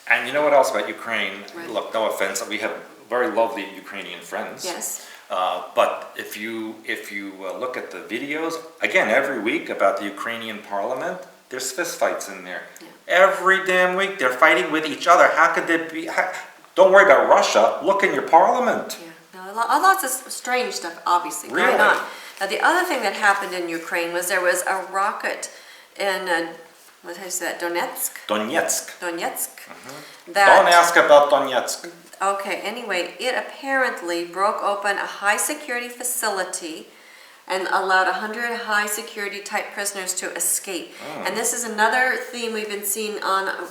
And you know what else about Ukraine? Right. Look, no offense, we have very lovely Ukrainian friends. Yes. But if you look at the videos, again, every week about the Ukrainian parliament, there's fistfights in there. Yeah. Every damn week they're fighting with each other. How could there be? Don't worry about Russia. Look in your parliament. Yeah. Lots of strange stuff, obviously, Really? going on. Now, the other thing that happened in Ukraine was there was a rocket in, what did I say that, Donetsk? Donetsk. That, Don't ask about Donetsk. okay, anyway, it apparently broke open a high-security facility and allowed 100 high-security type prisoners to escape. And this is another theme we've been seeing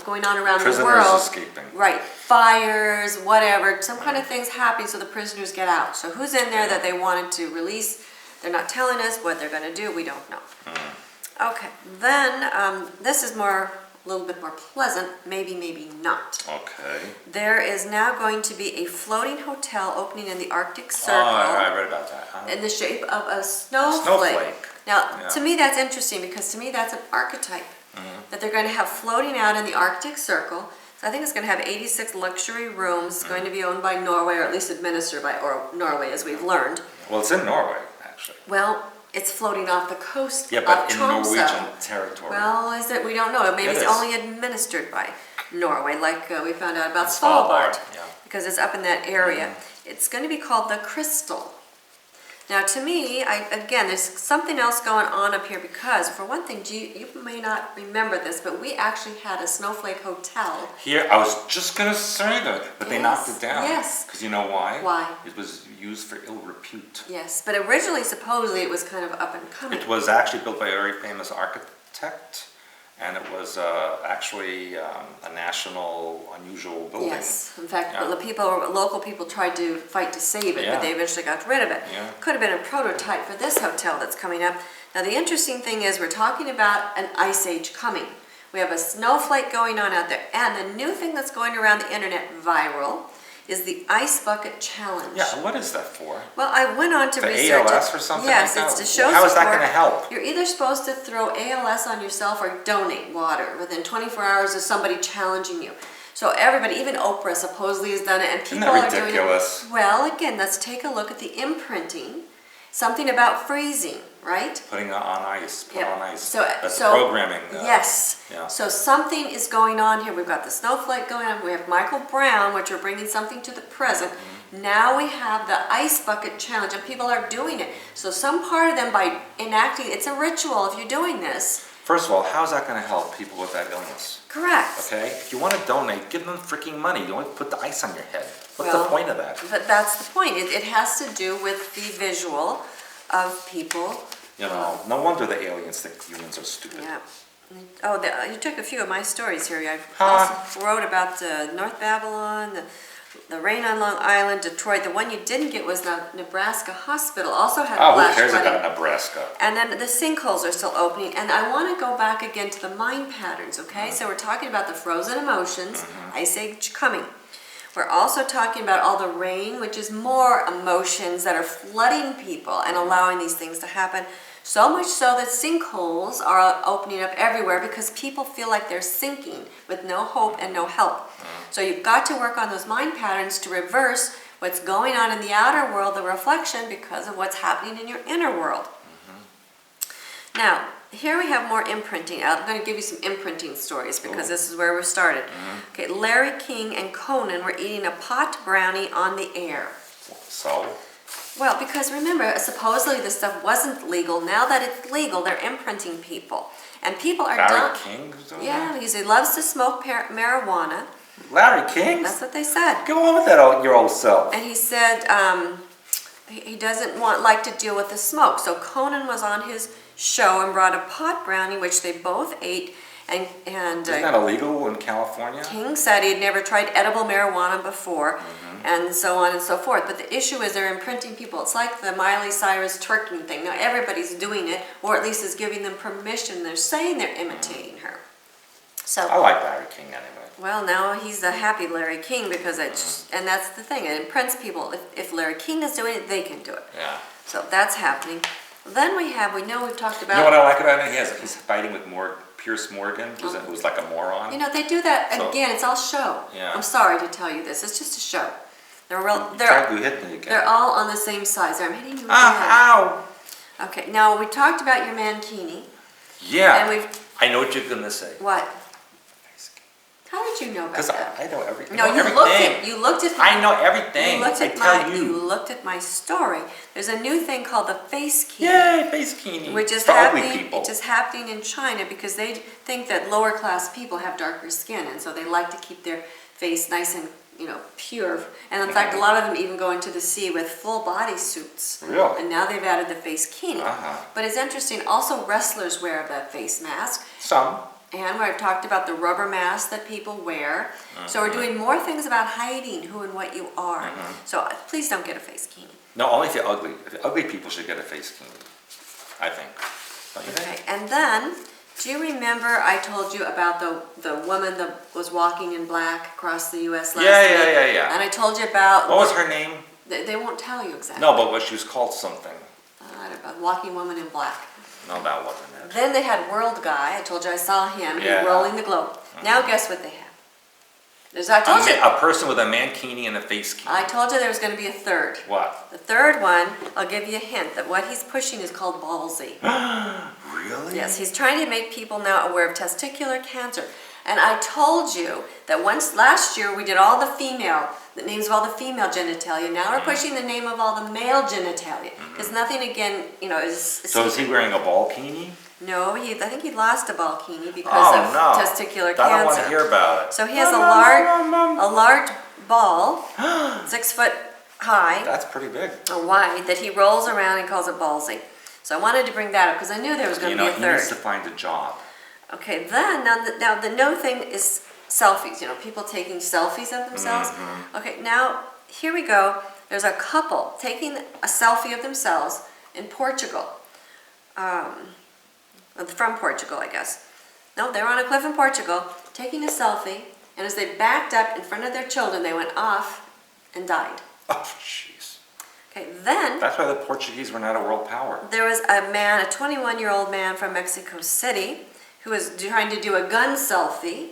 going on around the world. Prisoners escaping. Right, fires, whatever, some kind of things happening so the prisoners get out. So who's in there that they wanted to release? They're not telling us what they're going to do. We don't know. Okay, then this is a little bit more pleasant, maybe not. Okay. There is now going to be a floating hotel opening in the Arctic Circle. Oh, I read about that. In the shape of a snowflake. Now, to me that's interesting because to me that's an archetype that they're going to have floating out in the Arctic Circle. So I think it's going to have 86 luxury rooms. It's going to be owned by Norway, or at least administered by Norway, as we've learned. Well, it's in Norway, actually. Well, it's floating off the coast Yeah, but of in Tromsø. Norwegian territory. Well, is it? We don't know. Maybe it's is. only administered by Norway, like we found out about Svalbard, yeah. because it's up in that area. It's going to be called the Crystal. Now, to me, again, there's something else going on up here because, for one thing, you may not remember this, but we actually had a snowflake hotel. Here, I was just going to say that, but they knocked it down. Yes. Because you know why? Why? It was used for ill repute. Yes, but originally, supposedly, it was kind of up and coming. It was actually built by a very famous architect, and it was actually a national unusual building. Yes, in fact, local people tried to fight to save it, but they eventually got rid of it. Yeah. Could have been a prototype for this hotel that's coming up. Now, the interesting thing is we're talking about an ice age coming. We have a snowflake going on out there, and the new thing that's going around the internet viral is the Ice Bucket Challenge. Yeah, what is that for? Well, I went on to For research ALS it. or something Yes, like it's that? to show How is that support. going to help? You're either supposed to throw ALS on yourself or donate water within 24 hours of somebody challenging you. So everybody, even Oprah supposedly has done it, and people Isn't that are doing ridiculous? it. Well, again, let's take a look at the imprinting. Something about freezing, right? Putting it on ice. Put on ice. That's the programming. Yes. Yeah. So something is going on here. We've got the snowflake going on. We have Michael Brown, which are bringing something to the present. Now we have the Ice Bucket Challenge, and people are doing it. So some part of them, by enacting, it's a ritual if you're doing this. First of all, how's that going to help people with that illness? Correct. Okay? If you want to donate, give them freaking money. You don't put the ice on your head. What's the point of that? But that's the point. It has to do with the visual of people. You know, no wonder the aliens think humans are stupid. Yeah. Oh, you took a few of my stories here. I also wrote about North Babylon, the rain on Long Island, Detroit. The one you didn't get was the Nebraska hospital. Also had Oh, flash who cares flooding. about Nebraska? And then the sinkholes are still opening. And I want to go back again to the mind patterns, okay? So we're talking about the frozen emotions, ice age coming. We're also talking about all the rain, which is more emotions that are flooding people and allowing these things to happen. So much so that sinkholes are opening up everywhere because people feel like they're sinking with no hope and no help. So you've got to work on those mind patterns to reverse what's going on in the outer world, the reflection, because of what's happening in your inner world. Now, here we have more imprinting. I'm going to give you some imprinting stories because this is where we started. Okay, Larry King and Conan were eating a pot brownie on the air. So? Well, because remember, supposedly this stuff wasn't legal. Now that it's legal, they're imprinting people. And people are Larry King who's doing Yeah, that? he loves to smoke marijuana. Larry King? That's what they said. Go on with that, your old self. And he said he doesn't like to deal with the smoke. So Conan was on his show and brought a pot brownie, which they both ate. And Isn't that illegal in California? King said he had never tried edible marijuana before, and so on and so forth. But the issue is they're imprinting people. It's like the Miley Cyrus twerking thing. Now everybody's doing it, or at least is giving them permission. They're saying they're imitating her. So I like Larry King anyway. well, now he's the happy Larry King because and that's the thing. It imprints people. If Larry King is doing it, they can do it. Yeah. So that's happening. Then we've talked about. You know what I like about him? He's fighting with Pierce Morgan, who's like a moron. You know, they do that So- again. It's all show. Yeah. I'm sorry to tell you this. It's just a show. You hit me again. They're all on the same size. I'm hitting you again. Ow! Okay, now we talked about your mankini. Yeah. And I know what you're gonna say. What? How did you know about Because that? I know everything. No, I know you looked at I know everything. You looked at my story. There's a new thing called the face key. Yay, face kini. Which is For ugly happening. people. It's just happening in China because they think that lower class people have darker skin, and so they like to keep their face nice and pure. And in fact, a lot of them even go into the sea with full body suits. Really? And now they've added the face kini. But it's interesting. Also, wrestlers wear the face mask. Some. And I've talked about the rubber mask that people wear. So we're doing more things about hiding who and what you are. So please don't get a face kini. No, only if you're ugly. Ugly people should get a face kini. I think. Don't you think? Okay, and then, do you remember I told you about the woman that was walking in black across the U.S. last week? Yeah. And I told you about... What was her name? They won't tell you exactly. No, but she was called something. I don't know, walking woman in black. No, that wasn't it. Then they had World Guy. I told you I saw him. Yeah. He's rolling the globe. Now guess what they have? I told you. A person with a mankini and a face kini. I told you there was going to be a third. What? The third one, I'll give you a hint, that what he's pushing is called ballsy. Really? Yes, he's trying to make people now aware of testicular cancer. And I told you that last year we did all the names of all the female genitalia. Now we're pushing the name of all the male genitalia. Because nothing again, is... So is he wearing a ballkini? No, I think he lost a ballkini because of testicular cancer. I don't want to hear about it. So he has a large ball, 6 foot high, That's pretty big. wide, that he rolls around and calls it ballsy. So I wanted to bring that up because I knew there was going to be a He third. needs to find a job. Okay, then now the no thing is selfies. People taking selfies of themselves. Okay, now here we go. There's a couple taking a selfie of themselves in Portugal. From Portugal, I guess. No, they were on a cliff in Portugal taking a selfie, and as they backed up in front of their children, they went off and died. Oh, jeez. Okay, then That's why the Portuguese were not a world power. there was a man, a 21-year-old man from Mexico City, who was trying to do a gun selfie.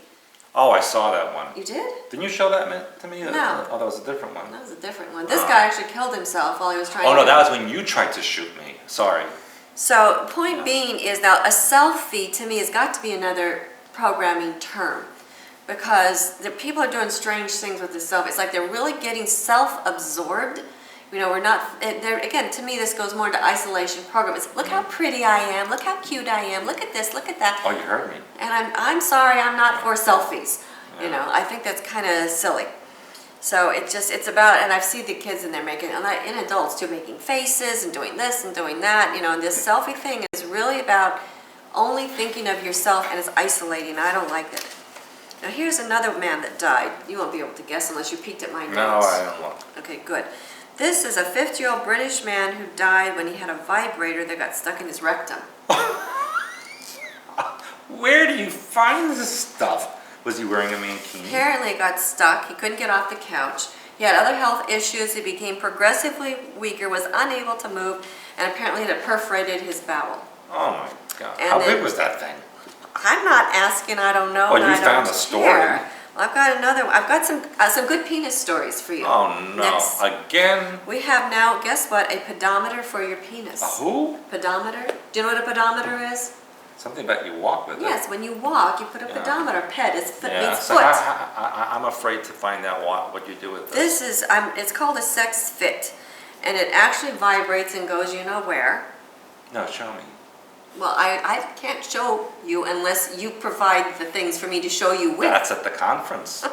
Oh, I saw that one. You did? Didn't you show that to me? No. Oh, that was a different one. That was a different one. This guy actually killed himself while he was trying to... Oh, no, that was when you tried to shoot me. Sorry. So, point being is now a selfie to me has got to be another programming term because the people are doing strange things with the selfie. It's like they're really getting self-absorbed. We're not, again, to me this goes more to isolation program. It's look how pretty I am, look how cute I am, look at this, look at that. Oh, you heard me. And I'm sorry, I'm not for selfies. I think that's kind of silly. So it's about, and I've seen the kids and they're making, and adults too, making faces and doing this and doing that, and this selfie thing is really about only thinking of yourself and it's isolating. I don't like it. Now here's another man that died. You won't be able to guess unless you peeked at my notes. No, I don't look. Okay, good. This is a 50-year-old British man who died when he had a vibrator that got stuck in his rectum. Where do you find this stuff? Was he wearing a mankini? Apparently it got stuck. He couldn't get off the couch. He had other health issues. He became progressively weaker, was unable to move, and apparently it had perforated his bowel. Oh my God. And How then- big was that thing? I'm not asking, I don't know. Oh, and you I found don't the story. care. I've got another one. I've got some good penis stories for you. Oh no, Next. again? We have now, guess what? A pedometer for your penis. A who? Pedometer? Do you know what a pedometer is? Something that you walk with it. Yes, when you walk, you put a pedometer. Ped, it's foot, Yeah, means so foot. I'm afraid to find out what you do with this. This is, it's called a sex fit, and it actually vibrates and goes you know where. No, show me. Well, I can't show you unless you provide the things for me to show you with. That's at the conference.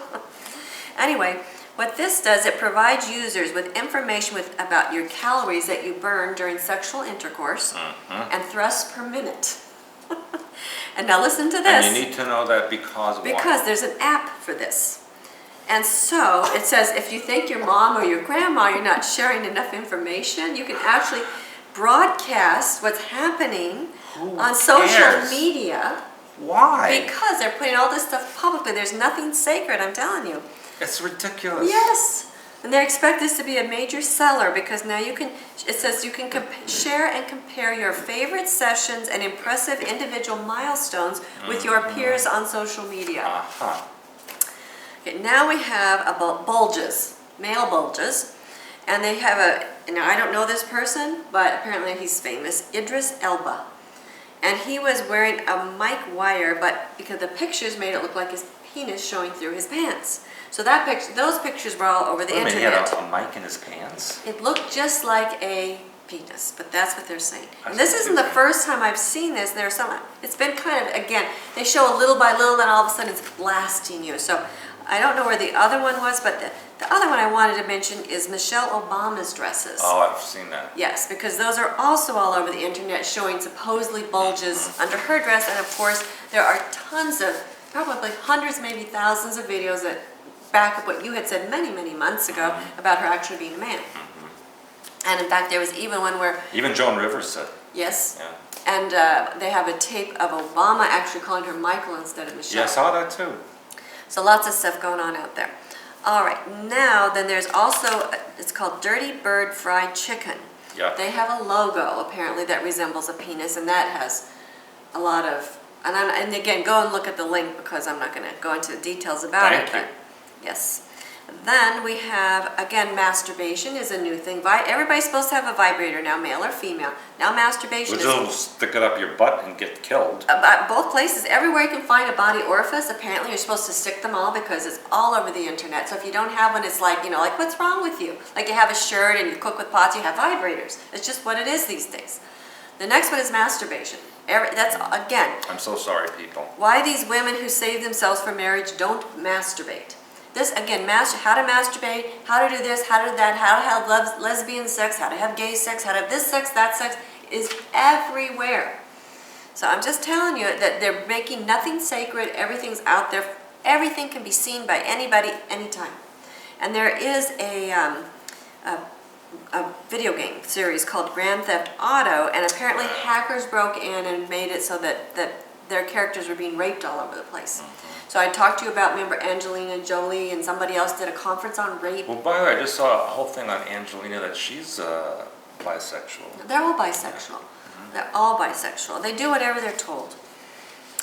Anyway, what this does, it provides users with information about your calories that you burn during sexual intercourse and thrusts per minute. And now listen to this. And you need to know that because why? Because there's an app for this. And so it says if you think your mom or your grandma, you're not sharing enough information, you can actually broadcast what's happening on social cares? Media. Why? Because they're putting all this stuff publicly. There's nothing sacred, I'm telling you. It's ridiculous. Yes. And they expect this to be a major seller because now it says you can share and compare your favorite sessions and impressive individual milestones with your peers on social media. Uh-huh. Okay, now we have bulges, male bulges, and they have now I don't know this person, but apparently he's famous, Idris Elba. And he was wearing a mic wire, but because the pictures made it look like his penis showing through his pants. So those pictures were all over the internet. He had a mic in his pants? It looked just like a penis, but that's what they're saying. And this isn't the first time I've seen this. It's been kind of, again, they show a little by little, then all of a sudden it's blasting you. So I don't know where the other one was, but the other one I wanted to mention is Michelle Obama's dresses. Oh, I've seen that. Yes, because those are also all over the internet showing supposedly bulges under her dress. And of course, there are tons of, probably hundreds, maybe thousands of videos that back up what you had said many, many months ago about her actually being a man. And in fact, there was even one where... Even Joan Rivers said. Yes. Yeah. And they have a tape of Obama actually calling her Michael instead of Michelle. Yeah, I saw that too. So lots of stuff going on out there. All right, now then there's also, it's called Dirty Bird Fried Chicken. Yeah. They have a logo apparently that resembles a penis, and that has a lot of, and again, go and look at the link because I'm not going to go into the details about it. Thank you. Yes. Then we have, again, masturbation is a new thing. Everybody's supposed to have a vibrator now, male or female. Now masturbation Which will stick it up your butt and get killed. both places, everywhere you can find a body orifice, apparently you're supposed to stick them all because it's all over the internet. So if you don't have one, it's like, like what's wrong with you? Like you have a shirt and you cook with pots, you have vibrators. It's just what it is these days. The next one is masturbation. That's, again, I'm so sorry, people. why these women who save themselves for marriage don't masturbate. This, again, how to masturbate, how to do this, how to do that, how to have lesbian sex, how to have gay sex, how to have this sex, that sex, is everywhere. So I'm just telling you that they're making nothing sacred, everything's out there, everything can be seen by anybody, anytime. And there is a video game series called Grand Theft Auto, and apparently hackers broke in and made it so that their characters were being raped all over the place. So I talked to you about, remember, Angelina Jolie and somebody else did a conference on rape. Well, by the way, I just saw a whole thing on Angelina that she's bisexual. They're all bisexual. They're all bisexual. They do whatever they're told.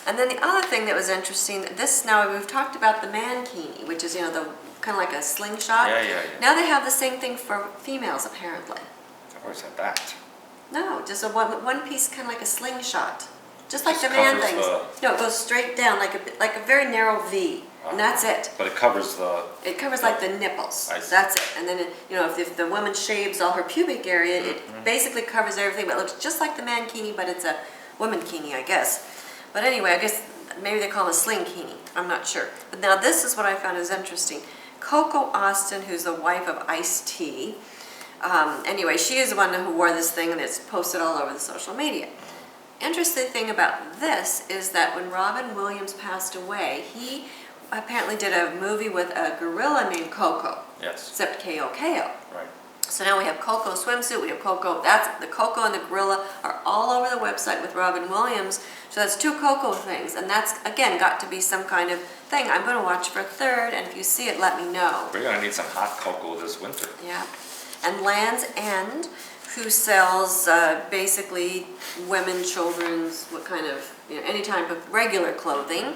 And then the other thing that was interesting, now we've talked about the mankini, which is, the kind of like a slingshot. Yeah. Now they have the same thing for females, apparently. I've always had that. No, just a one piece, kind of like a slingshot. Just like Just the man covers things. No, it goes straight down like a very narrow V, and that's it. But it covers the... It covers like the nipples. I see. That's it. And then, if the woman shaves all her pubic area, it basically covers everything, but it looks just like the mankini, but it's a womankini, I guess. But anyway, I guess maybe they call it a slingkini. I'm not sure. But now this is what I found is interesting. Coco Austin, who's the wife of Ice-T, anyway, she is the one who wore this thing, and it's posted all over the social media. Interesting thing about this is that when Robin Williams passed away, he apparently did a movie with a gorilla named Coco. Yes. Except K-O-K-O. Right. So now we have Coco swimsuit, we have Coco, the Coco and the gorilla are all over the website with Robin Williams. So that's two Coco things, and that's, again, got to be some kind of thing. I'm going to watch for a third, and if you see it, let me know. We're going to need some hot cocoa this winter. Yeah. And Land's End, who sells basically women, children's, what kind of, any type of regular clothing.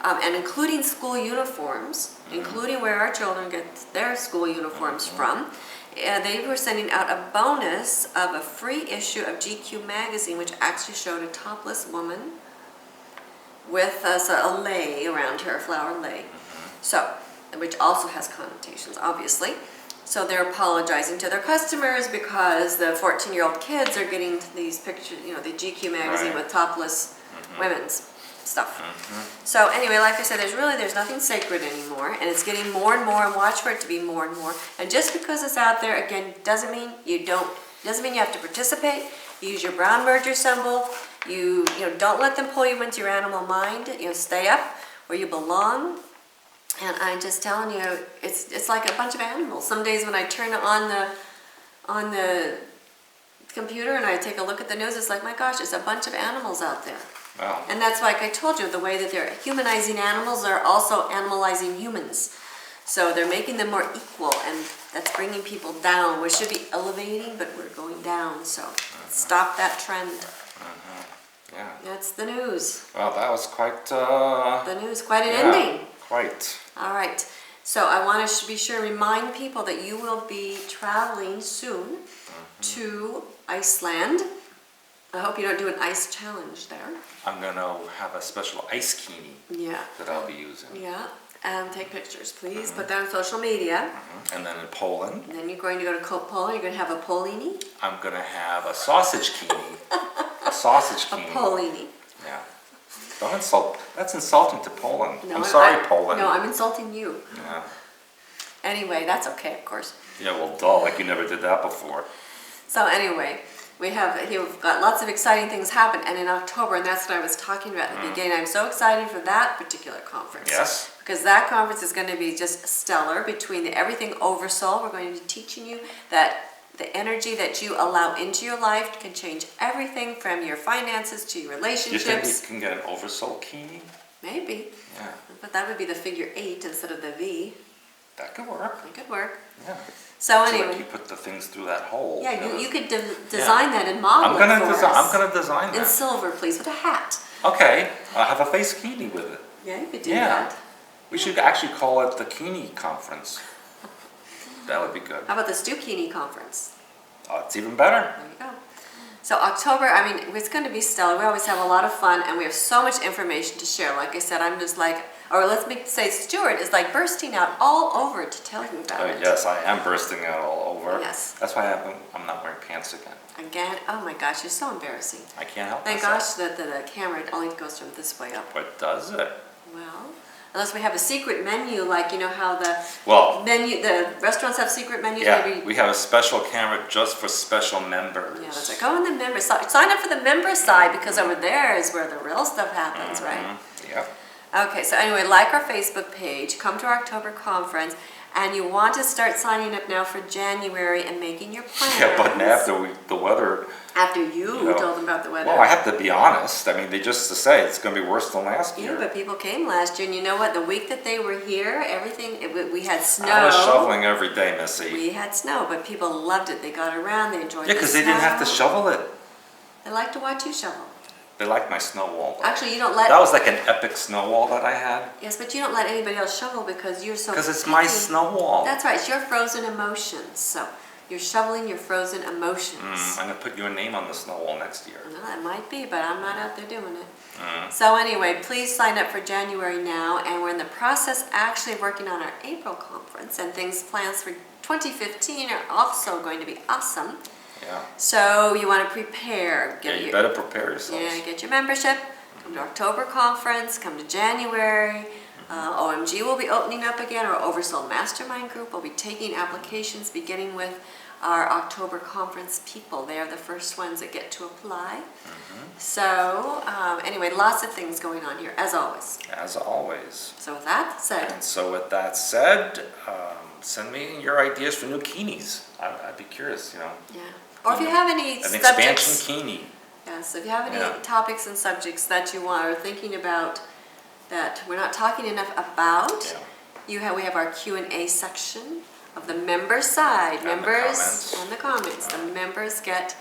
and including school uniforms, including where our children get their school uniforms from. They were sending out a bonus of a free issue of GQ magazine, which actually showed a topless woman with a lei around her, a flower lei. So, which also has connotations, obviously. So they're apologizing to their customers because the 14-year-old kids are getting these pictures, the GQ magazine with topless women's stuff. So anyway, like I said, there's nothing sacred anymore, and it's getting more and more, and watch for it to be more and more. And just because it's out there, again, doesn't mean you have to participate. You use your brown merger symbol. You don't let them pull you into your animal mind. Stay up where you belong. And I'm just telling you, it's like a bunch of animals. Some days when I turn on the computer and I take a look at the news, it's like, my gosh, there's a bunch of animals out there. Wow. And that's like I told you, the way that they're humanizing animals, they're also animalizing humans. So they're making them more equal, and that's bringing people down. We should be elevating, but we're going down. So stop that trend. Yeah. That's the news. Well, that was quite... The news, quite an ending. Quite. All right. So I want to be sure to remind people that you will be traveling soon to Iceland. I hope you don't do an ice challenge there. I'm going to have a special ice kini that I'll be using. Yeah. And take pictures, please. Put that on social media. And then in Poland. And then you're going to go to Poland. You're going to have a polini. I'm going to have a sausage kini. A sausage kini. A polini. Yeah. Don't insult. That's insulting to Poland. No, I'm sorry, Poland. No, I'm insulting you. Yeah. Anyway, that's okay, of course. Yeah, well, duh, like you never did that before. So anyway, we've got lots of exciting things happen, and in October, and that's what I was talking about at the beginning. I'm so excited for that particular conference. Yes. Because that conference is going to be just stellar. Between the Everything Oversoul, we're going to be teaching you that the energy that you allow into your life can change everything from your finances to your relationships. You think we can get an oversoul kini? Maybe. Yeah. But that would be the figure 8 instead of the V. That could work. It could work. Yeah. So So anyway. like you put the things through that hole. Yeah, you could design that and model I'm gonna it for us. I'm gonna design that. In silver, please, with a hat. Okay, I'll have a face kini with it. Yeah, you could do Yeah. that. We should actually call it the Kini Conference. That would be good. How about the Stukini Conference? Oh, it's even better. There you go. So October, I mean, it's going to be stellar. We always have a lot of fun, and we have so much information to share. Like I said, I'm just like, or say Stewart is like bursting out all over to tell you about it. Yes, I am bursting out all over. Yes. That's why I'm not wearing pants again. Again? Oh my gosh, you're so embarrassing. I can't help Thank myself. gosh that the camera only goes from this way up. But does it? Well, unless we have a secret menu, like you know how the restaurants have secret menus. Yeah, Maybe. we have a special camera just for special members. Yeah, that's right. Go on the member side. Sign up for the member side because over there is where the real stuff happens, right? Yep. Okay, so anyway, like our Facebook page, come to our October conference, and you want to start signing up now for January and making your plans. Yeah, but after the weather. After you know, told them about the weather. Well, I have to be honest. I mean, they just to say it's going to be worse than last year. Yeah, but people came last year, and you know what? The week that they were here, we had snow. I was shoveling every day, Missy. We had snow, but people loved it. They got around, they enjoyed it. Yeah, because they didn't have to shovel it. They like to watch you shovel. They liked my snow wall. Actually, you don't let... That was like an epic snow wall that I had. Yes, but you don't let anybody else shovel because you're so... Because it's my snow wall. That's right. It's your frozen emotions. So you're shoveling your frozen emotions. I'm going to put your name on the snow wall next year. Well, that might be, but I'm not out there doing it. So anyway, please sign up for January now, and we're in the process actually working on our April conference, and plans for 2015 are also going to be awesome. Yeah. So you want to prepare. You better prepare yourselves. Yeah, get your membership. Come to October conference. Come to January. OMG will be opening up again. Our Oversoul Mastermind group will be taking applications beginning with our October conference people. They are the first ones that get to apply. So anyway, lots of things going on here, as always. As always. So with that said. And so with that said, send me your ideas for new kinis. I'd be curious, you know. Yeah. Or if you have any An subjects. expansion kini. Yes, if you have any topics and subjects that you are thinking about that we're not talking enough about, we have our Q&A section of the member side. And the members comments. and the comments. The members get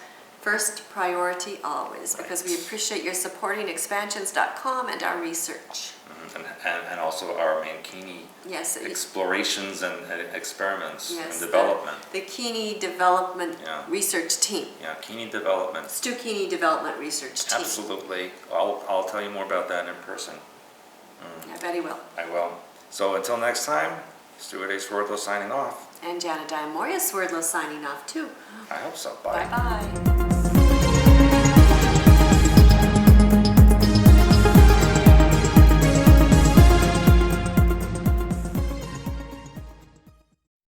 First priority always, because we Right. appreciate your supporting expansions.com and our research. And also our Mankini Yes, explorations and experiments yes, and development. The Keeney Development Yeah. Research Team. Yeah, Keeney development. Stu Keeney Development Research Team. Absolutely. I'll tell you more about that in person. I bet he will. I will. So until next time, Stewart A. Swerdlow signing off. And Janet Moria Swerdlow signing off too. I hope so. Bye. Bye-bye.